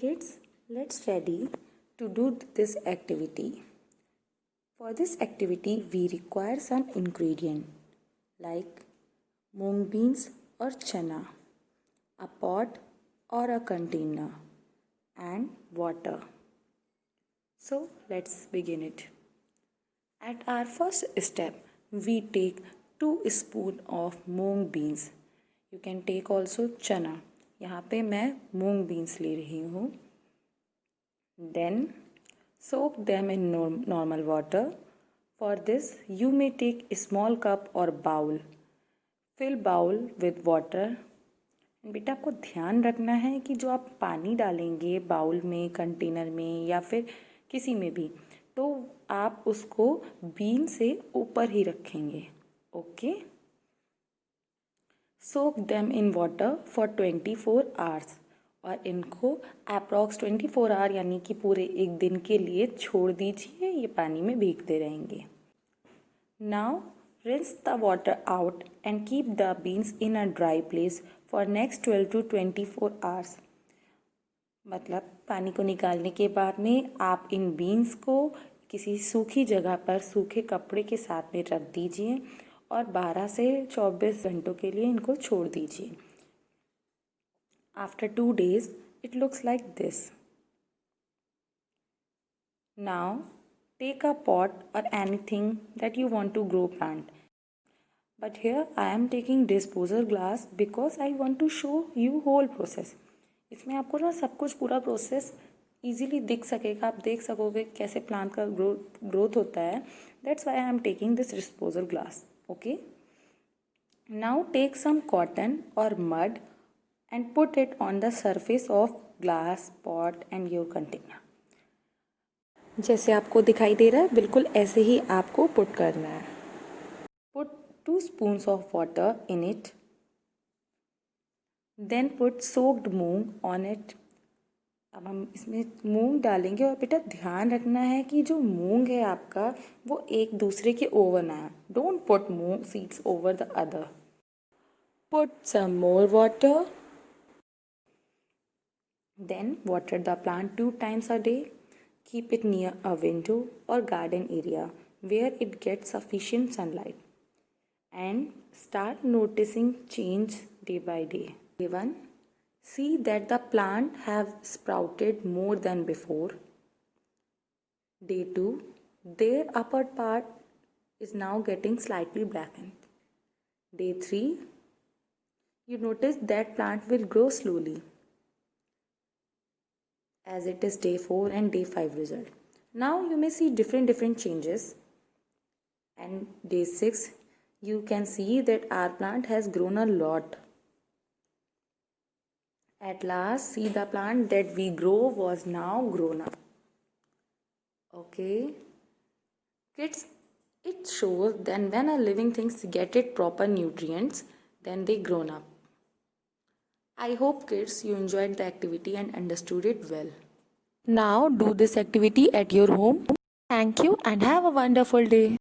kids, let's ready to do this activity. For this activity, we require some ingredient like mung beans or chana, a pot or a container, and water. So let's begin it. At our first step, we take 2 spoon of mung beans. You can take also chana. यहाँ पे मैं मूंग beans ले रही हूँ. Then soak them in normal water. For this, you may take a small cup or bowl. Fill bowl with water. बेटा आपको ध्यान रखना है कि जो आप पानी डालेंगे बाउल में, कंटेनर में या फिर किसी में भी, तो आप उसको बीन से ऊपर ही रखेंगे. Okay. Soak them in water for 24 hours. और इनको अप्रॉक्स 24 आवर यानी कि पूरे एक दिन के लिए छोड़ दीजिए. ये पानी में भीगते रहेंगे. Now rinse the water out and keep the beans in a dry place for next 12 to 24 hours. मतलब पानी को निकालने के बाद में आप इन बीन्स को किसी सूखी जगह पर सूखे कपड़े के साथ में रख दीजिए और 12 से 24 घंटों के लिए इनको छोड़ दीजिए. After 2 days, it looks like this. Now, take a pot or anything that you want to grow plant. But here I am taking disposal glass because I want to show you whole process. इसमें आपको ना सब कुछ पूरा process easily दिख सकेगा. आप देख सकोगे कैसे प्लांट का ग्रोथ होता है. That's why I am taking this disposal glass. Okay. Now take some cotton or mud and put it on the surface of glass pot and your container. जैसे आपको दिखाई दे रहा है बिल्कुल ऐसे ही आपको पुट करना है. Put 2 spoons of water in it. Then put soaked moong on it. अब हम इसमें मूंग डालेंगे और बेटा ध्यान रखना है कि जो मूंग है आपका वो एक दूसरे के ओवर ना. Don't put moong seeds over the other. Put some more water. Then water the plant 2 times a day. Keep it near a window or garden area where it gets sufficient sunlight. And start noticing change day by day. Day 1. See that the plant have sprouted more than before. Day 2. Their upper part is now getting slightly blackened. Day 3. You notice that plant will grow slowly as it is day 4 and day 5 result. Now you may see different changes. And day 6 you can see that our plant has grown a lot. At last see the plant that we grow was now grown up. Okay. Kids, it shows then when a living things get it proper nutrients, then they grown up. I hope kids you enjoyed the activity and understood it well. Now do this activity at your home. Thank you and have a wonderful day.